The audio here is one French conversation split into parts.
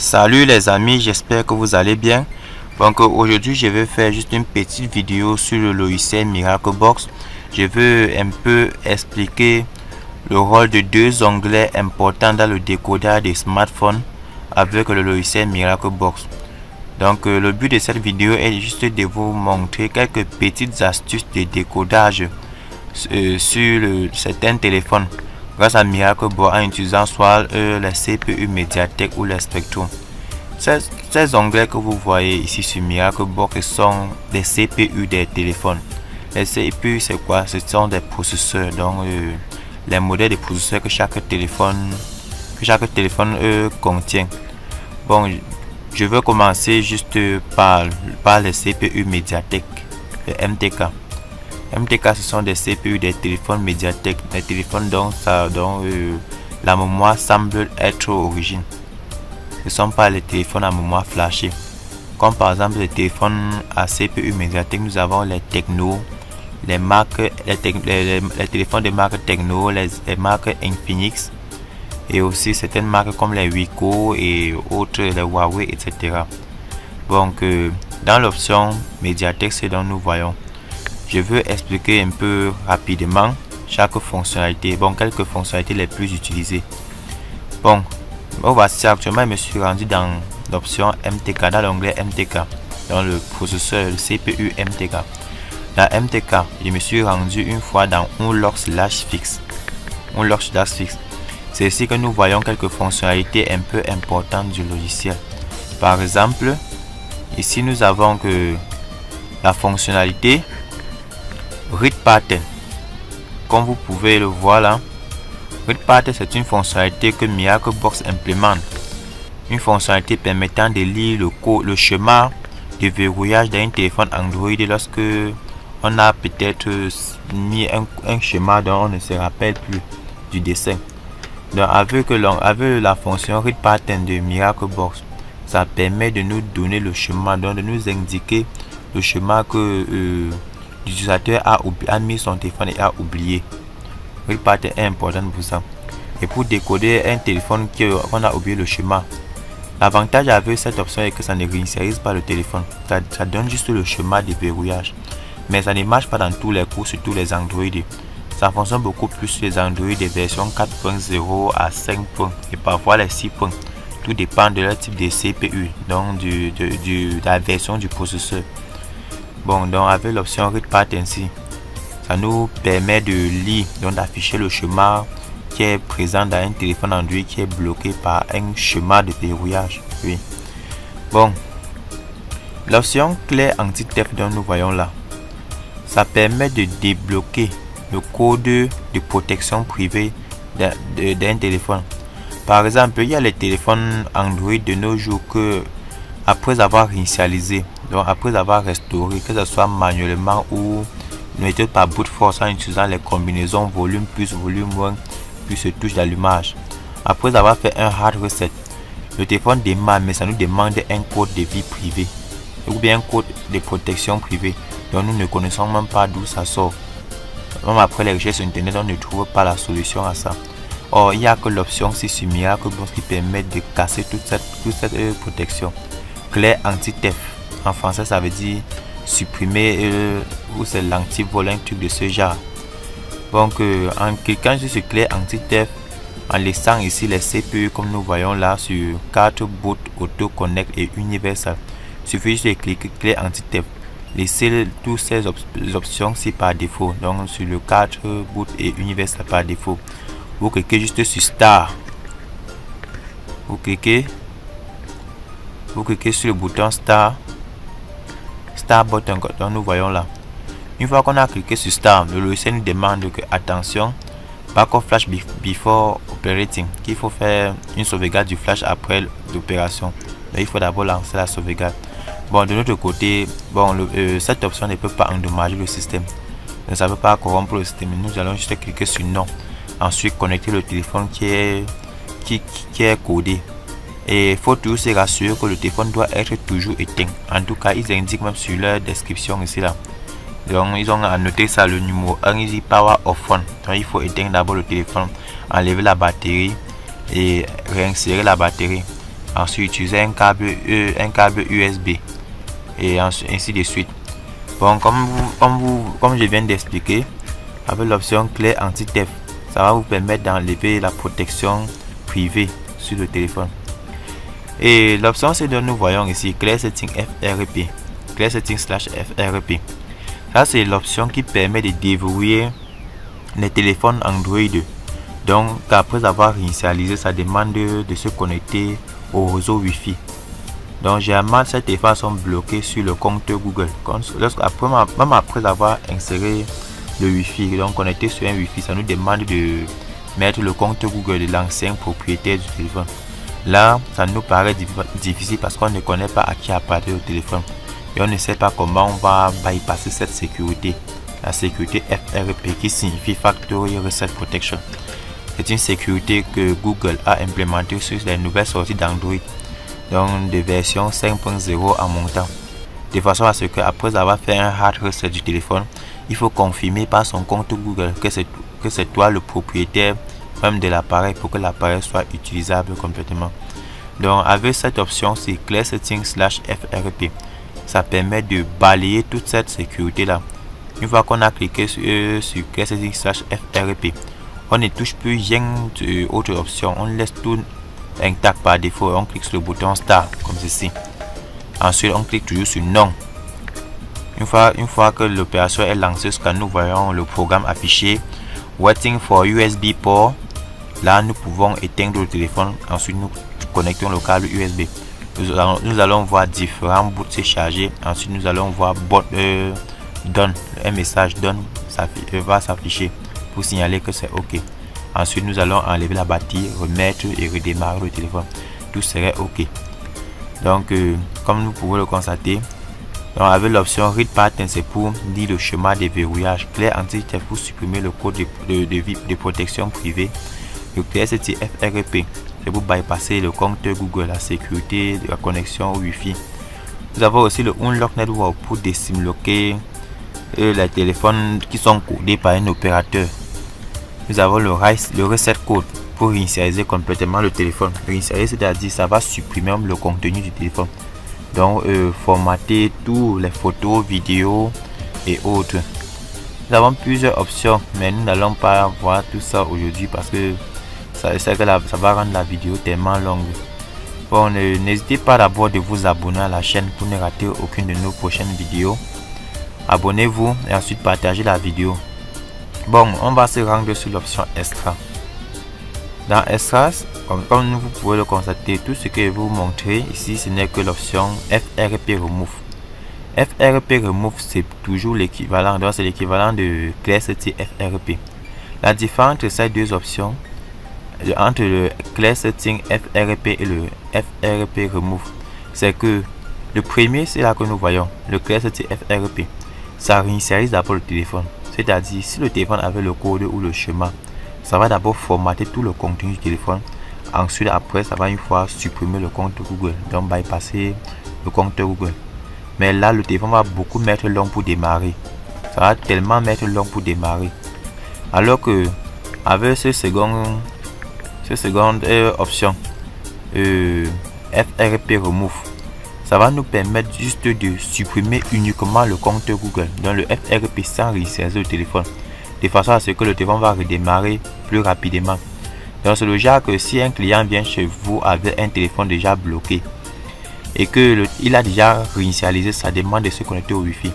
Salut les amis, j'espère que vous allez bien. Donc aujourd'hui je vais faire juste une petite vidéo sur le logiciel Miraclebox. Je veux un peu expliquer le rôle de deux onglets importants dans le décodage des smartphones avec le logiciel Miraclebox. Donc le but de cette vidéo est juste de vous montrer quelques petites astuces de décodage sur certains téléphones grâce à Miraclebox en utilisant soit les CPU Mediatek ou les Spectrum. Ces onglets que vous voyez ici sur Miraclebox sont des CPU des téléphones. Les CPU c'est quoi? Ce sont des processeurs, donc les modèles de processeurs que chaque téléphone contient. Bon, je vais commencer juste par les CPU Mediatek, les MTK. MTK ce sont des CPU des téléphones Mediatek, des téléphones dont la mémoire semble être origine. Ce ne sont pas les téléphones à mémoire flashée. Comme par exemple les téléphones à CPU Mediatek, nous avons les Tecno, les téléphones de marque Tecno, les marques Infinix et aussi certaines marques comme les Wiko et autres, les Huawei, etc. Donc dans l'option Mediatek, c'est dont nous voyons. Je veux expliquer un peu rapidement chaque fonctionnalité. Bon, quelques fonctionnalités les plus utilisées. Bon, voici actuellement, je me suis rendu dans l'option MTK, dans l'onglet MTK, dans le processeur, le CPU MTK. Dans MTK, je me suis rendu une fois dans unlock/fix. Unlock/fix. C'est ici que nous voyons quelques fonctionnalités un peu importantes du logiciel. Par exemple, ici nous avons que la fonctionnalité Read Pattern. Comme vous pouvez le voir là, Read Pattern c'est une fonctionnalité que Miraclebox implémente. Une fonctionnalité permettant de lire le schéma de verrouillage d'un téléphone Android lorsque on a peut-être mis un schéma dont on ne se rappelle plus du dessin. Donc avec la fonction Read Pattern de Miraclebox, ça permet de nous donner le schéma, donc de nous indiquer le schéma que l'utilisateur a mis son téléphone et a oublié. Read Pattern est important pour ça. Et pour décoder un téléphone qu'on a oublié le schéma, l'avantage avec cette option est que ça ne réinitialise pas le téléphone. Ça donne juste le schéma de verrouillage. Mais ça ne marche pas dans tous les coups sur tous les Android. Ça fonctionne beaucoup plus sur les Android des versions 4.0 à 5 points et parfois les 6 points. Tout dépend de leur type de CPU, donc de la version du processeur. Bon, donc avec l'option Read Pattern ici, ça nous permet de lire, donc d'afficher le schéma qui est présent dans un téléphone Android qui est bloqué par un schéma de verrouillage. Oui. Bon, l'option clé anti-theft dont nous voyons là, ça permet de débloquer le code de protection privée d'un téléphone. Par exemple, il y a les téléphones Android de nos jours que, après avoir initialisé, donc après avoir restauré, que ce soit manuellement ou méthode par brute force en utilisant les combinaisons volume plus volume moins plus touche d'allumage. Après avoir fait un hard reset, le téléphone démarre, mais ça nous demande un code de vie privée ou bien un code de protection privée. Donc nous ne connaissons même pas d'où ça sort. Même après les recherches sur internet, on ne trouve pas la solution à ça. Or, il n'y a que l'option sur Miraclebox qui permet de casser toute cette protection. Clé anti-theft. En français, ça veut dire supprimer ou c'est l'anti-vol, un truc de ce genre. Donc, en cliquant sur ce clé anti-theft, en laissant ici les CPU comme nous voyons là sur carte boot, auto connect et universal, il suffit juste de cliquer clé anti-theft. Laissez toutes ces options ci par défaut. Donc, sur le carte boot et universal par défaut, vous cliquez juste sur Start. Vous cliquez sur le bouton Start button dont nous voyons là. Une fois qu'on a cliqué sur Start, le logiciel nous demande que attention, backup flash before operating, qu'il faut faire une sauvegarde du flash après l'opération. Mais il faut d'abord lancer la sauvegarde. Bon, de notre côté, bon, cette option ne peut pas endommager le système. Donc, ça ne peut pas corrompre le système. Nous allons juste cliquer sur non. Ensuite, connecter le téléphone qui est codé. Et il faut toujours se rassurer que le téléphone doit être toujours éteint. En tout cas, ils indiquent même sur leur description ici là. Donc, ils ont annoté ça, le numéro 1, ils disent power off on. Donc, il faut éteindre d'abord le téléphone, enlever la batterie et réinsérer la batterie. ensuite utiliser un câble USB et ainsi de suite. Bon, comme je viens d'expliquer, avec l'option clé anti-theft, ça va vous permettre d'enlever la protection privée sur le téléphone. Et l'option c'est de nous voyons ici Clear Setting FRP, Clear Setting /FRP. Ça c'est l'option qui permet de déverrouiller les téléphones Android. Donc après avoir initialisé, ça demande de se connecter au réseau Wi-Fi. Donc généralement ces téléphones sont bloqués sur le compte Google. Même après avoir inséré le Wi-Fi, donc connecté sur un Wi-Fi, ça nous demande de mettre le compte Google de l'ancien propriétaire du téléphone. Là, ça nous paraît difficile parce qu'on ne connaît pas à qui appartient le téléphone et on ne sait pas comment on va bypasser cette sécurité. La sécurité FRP qui signifie Factory Reset Protection. C'est une sécurité que Google a implémentée sur les nouvelles sorties d'Android, donc de version 5.0 en montant, de façon à ce que après avoir fait un hard reset du téléphone, il faut confirmer par son compte Google que c'est toi le propriétaire même de l'appareil pour que l'appareil soit utilisable complètement. Donc avec cette option, c'est Clear Setting /FRP, ça permet de balayer toute cette sécurité là. Une fois qu'on a cliqué sur Clear Setting /FRP, on ne touche plus rien d'autre option, on laisse tout intact par défaut. On clique sur le bouton Start comme ceci. Ensuite on clique toujours sur non. Une fois que l'opération est lancée, quand nous voyons le programme affiché Waiting for USB port, là nous pouvons éteindre le téléphone. Ensuite nous connectons le câble USB. Nous allons voir différents bouts se charger. Ensuite nous allons voir done, un message done va s'afficher pour signaler que c'est ok. Ensuite nous allons enlever la batterie, remettre et redémarrer le téléphone. Tout serait ok. Donc comme vous pouvez le constater, donc avec l'option Read Pattern, c'est pour lire le schéma de verrouillage. Clear Anti-Theft pour supprimer le code de protection privée. Le Clear Setting FRP, c'est pour bypasser le compte Google, la sécurité de la connexion au Wi-Fi. Nous avons aussi le Unlock Network pour désimloquer les téléphones qui sont codés par un opérateur. Nous avons le Reset Code pour réinitialiser complètement le téléphone. Réinitialiser, c'est-à-dire ça va supprimer le contenu du téléphone. Donc formater toutes les photos, vidéos et autres. Nous avons plusieurs options, mais nous n'allons pas voir tout ça aujourd'hui parce que ça va rendre la vidéo tellement longue. Bon, n'hésitez pas d'abord de vous abonner à la chaîne pour ne rater aucune de nos prochaines vidéos. Abonnez-vous et ensuite partagez la vidéo. Bon, on va se rendre sur l'option Extra. Dans Extra, comme vous pouvez le constater, tout ce que je vais vous montrer ici, ce n'est que l'option FRP Remove. FRP Remove, c'est toujours l'équivalent, donc c'est l'équivalent de Clear Setting FRP. La différence entre ces deux options, entre le Clear Setting FRP et le FRP Remove, c'est que le premier, c'est là que nous voyons, le Clear Setting FRP, ça réinitialise d'abord le téléphone. C'est-à-dire, si le téléphone avait le code ou le schéma, ça va d'abord formater tout le contenu du téléphone. Ensuite, après, ça va une fois supprimer le compte Google, donc bypasser le compte Google. Mais là, le téléphone va beaucoup mettre long pour démarrer. Ça va tellement mettre long pour démarrer. Alors que avec ce seconde option, FRP Remove, ça va nous permettre juste de supprimer uniquement le compte Google dans le FRP sans réinitialiser le téléphone, de façon à ce que le téléphone va redémarrer plus rapidement. Donc c'est le genre que si un client vient chez vous avec un téléphone déjà bloqué et que il a déjà réinitialisé sa demande de se connecter au Wi-Fi,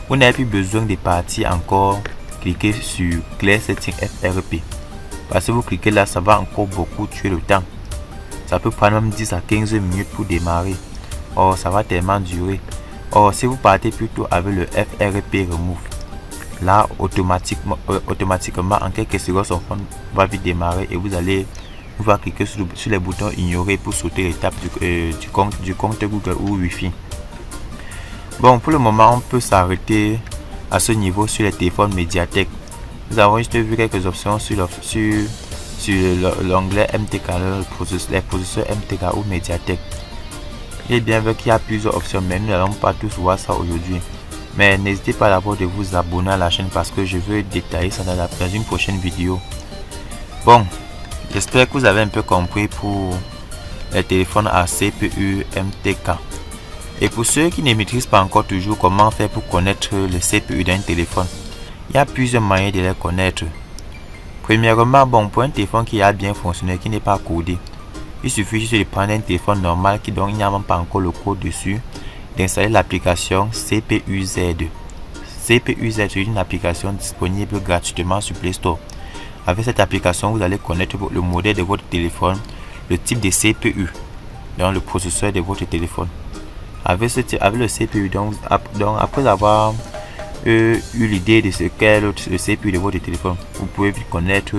vous n'avez plus besoin de partir encore cliquer sur Clear Setting FRP, parce que vous cliquez là, ça va encore beaucoup tuer le temps. Ça peut prendre même 10 à 15 minutes pour démarrer. Or ça va tellement durer. Or si vous partez plutôt avec le FRP Remove, là automatiquement en quelques secondes son phone va vite démarrer et vous allez pouvoir cliquer sur les boutons ignorer pour sauter l'étape du compte Google ou Wi-Fi. Bon, pour le moment on peut s'arrêter à ce niveau sur les téléphones Mediatek. Nous avons juste vu quelques options sur l'onglet MTK, les processeurs MTK ou Mediatek. Il est bien vrai qu'il y a plusieurs options, mais nous n'allons pas tous voir ça aujourd'hui. Mais n'hésitez pas d'abord de vous abonner à la chaîne parce que je veux détailler ça dans une prochaine vidéo. Bon, j'espère que vous avez un peu compris pour les téléphones à CPU MTK. Et pour ceux qui ne maîtrisent pas encore toujours comment faire pour connaître les CPU d'un téléphone, il y a plusieurs moyens de les connaître. Premièrement, bon, pour un téléphone qui a bien fonctionné, qui n'est pas codé, il suffit juste de prendre un téléphone normal qui donc il n'y a même pas encore le code dessus, d'installer l'application CPU-Z. CPU-Z est une application disponible gratuitement sur Play Store. Avec cette application, vous allez connaître le modèle de votre téléphone, le type de CPU, donc le processeur de votre téléphone. Avec le CPU, donc après avoir eu l'idée de ce qu'est le CPU de votre téléphone, vous pouvez connaître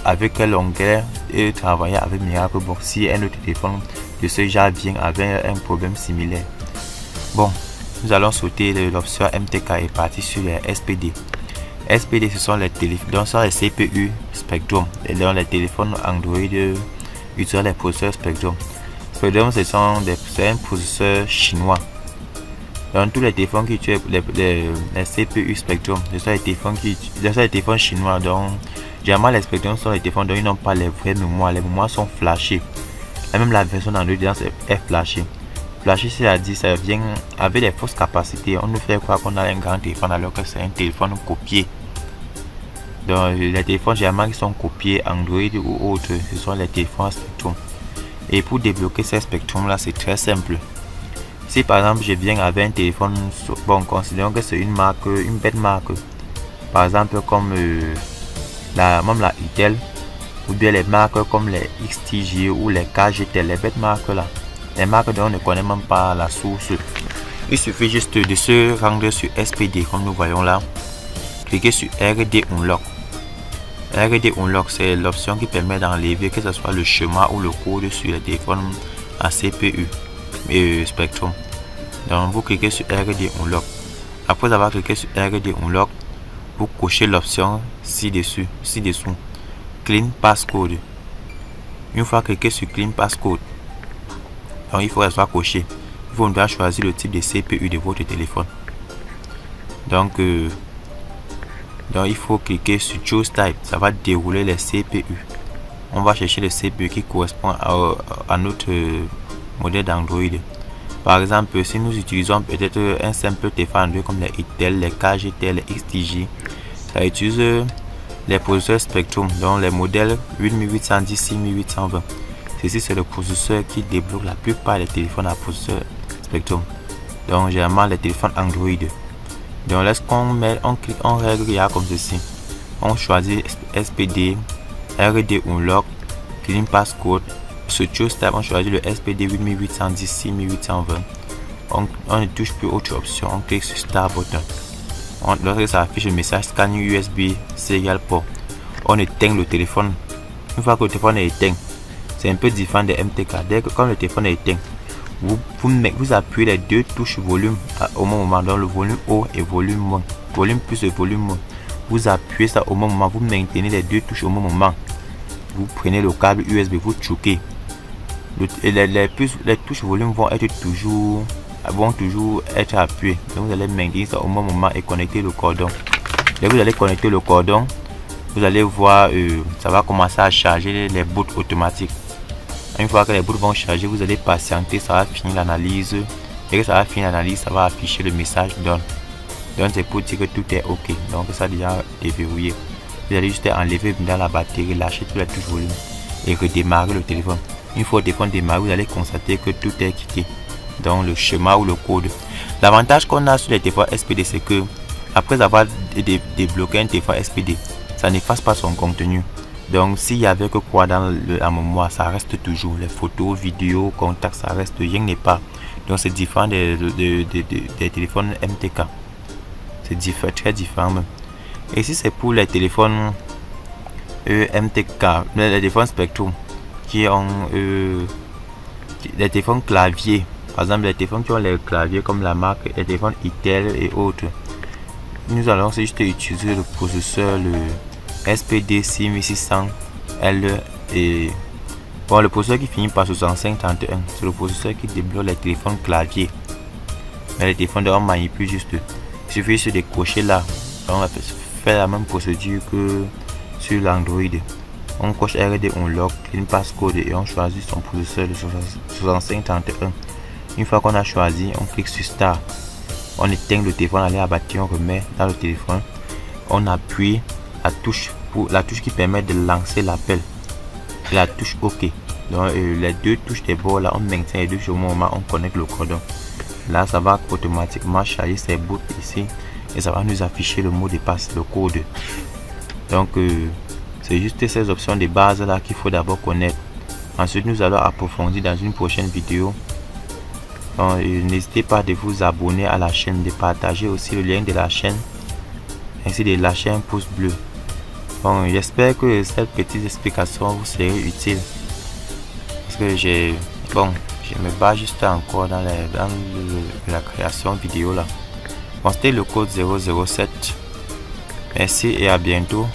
avec quel onglet et travailler avec Miraclebox si un autre téléphone de ce genre vient avec un problème similaire. Bon, nous allons sauter l'option MTK et partir sur les SPD. SPD, ce sont les CPU Spectrum. Et dans les téléphones Android utilisent les processeurs Spectrum. Spectrum, c'est un processeur chinois. Dans tous les téléphones qui utilisent les CPU Spectrum, ce sont les téléphones chinois. Donc, généralement, les Spectrum sont les téléphones dont ils n'ont pas les vraies mémoires. Les mémoires sont flashées. Et même la version d'Android est flashée. Flashée, c'est-à-dire ça vient avec des fausses capacités. On nous fait croire qu'on a un grand téléphone alors que c'est un téléphone copié. Donc, les téléphones généralement qui sont copiés Android ou autres, ce sont les téléphones Spectrum. Et pour débloquer ces Spectrum là, c'est très simple. Si par exemple je viens avec un téléphone, bon, considérons que c'est une bête marque, par exemple comme même la Itel, ou bien les marques comme les XTG ou les KGT, les bêtes marques là, les marques dont on ne connaît même pas la source. Il suffit juste de se rendre sur SPD comme nous voyons là, cliquer sur RD Unlock. RD Unlock, c'est l'option qui permet d'enlever que ce soit le schéma ou le code sur les téléphones à CPU et Spectrum. Donc vous cliquez sur RD Unlock. Après avoir cliqué sur RD Unlock, vous cochez l'option ci-dessous, Clean Passcode. Une fois cliqué sur Clean Passcode, donc il faut qu'elle soit cochée. Vous devez choisir le type de CPU de votre téléphone. Donc il faut cliquer sur Choose Type. Ça va dérouler les CPU. On va chercher le CPU qui correspond à notre modèle d'Android. Par exemple, si nous utilisons peut-être un simple téléphone Android comme les Itel, les KGT, les XTG, ça utilise les processeurs Spectrum, dont les modèles 8810, 6820. Ceci, c'est le processeur qui débloque la plupart des téléphones à processeur Spectrum. Donc, généralement, les téléphones Android. Donc, lorsqu'on clique, on règle comme ceci. On choisit SPD, RD Unlock, Clean Passcode. Sur Choose Type, on choisit le SPD 8810, 6820. On ne touche plus autre option. On clique sur Start Button. Lorsque ça affiche le message Scanning USB Serial Port, on éteint le téléphone. Une fois que le téléphone est éteint, c'est un peu différent des MTK. Dès que quand le téléphone est éteint, vous appuyez les deux touches volume au même moment, dans le volume haut et volume moins, volume plus et volume moins. Vous appuyez ça au même moment, vous maintenez les deux touches au même moment. Vous prenez le câble USB, vous choquez. Les touches volume vont toujours être appuyées. Donc vous allez maintenir ça au même moment et connecter le cordon. Dès que vous allez connecter le cordon, vous allez voir ça va commencer à charger les boots automatiques. Une fois que les bouts vont charger, vous allez patienter, ça va finir l'analyse. Dès que ça va finir l'analyse, ça va afficher le message done. Donc c'est pour dire que tout est ok. Donc ça a déjà déverrouillé. Vous allez juste enlever dans la batterie, lâcher toutes les touches volume et redémarrer le téléphone. Une fois le téléphone démarré, vous allez constater que tout est quitté. Donc le schéma ou le code. L'avantage qu'on a sur les téléphones SPD, c'est que après avoir débloqué un téléphone SPD, ça n'efface pas son contenu. Donc s'il y avait que quoi dans la mémoire, ça reste toujours. Les photos, vidéos, contacts, ça reste, rien n'est pas. Donc c'est différent des téléphones MTK. C'est très différent même. Et si c'est pour les téléphones MTK, les téléphones Spectrum, qui ont les téléphones clavier, par exemple les téléphones qui ont les claviers comme la marque, les téléphones Itel et autres, nous allons juste utiliser le processeur, le SPD 6600L et bon, le processeur qui finit par 6531, c'est le processeur qui débloque les téléphones clavier. Mais les téléphones on manipule juste. Il suffit juste de cocher là. On va faire la même procédure que sur l'Android. On coche RD Unlock, Clean Passcode et on choisit son processeur de 6531. Une fois qu'on a choisi, on clique sur Start. On éteint le téléphone, on la batterie, on remet dans le téléphone. On appuie la touche qui permet de lancer l'appel. La touche OK. Donc les deux touches des bords là, on maintient les deux au moment où on connecte le cordon. Là, ça va automatiquement charger ses bouts ici et ça va nous afficher le mot de passe, le code. Donc c'est juste ces options de base là qu'il faut d'abord connaître. Ensuite, nous allons approfondir dans une prochaine vidéo. N'hésitez pas de vous abonner à la chaîne, de partager aussi le lien de la chaîne, ainsi de lâcher un pouce bleu. Bon, j'espère que cette petite explication vous serait utile. Parce que je me bats juste encore dans la création vidéo là. Bon, c'était le code 007. Merci et à bientôt.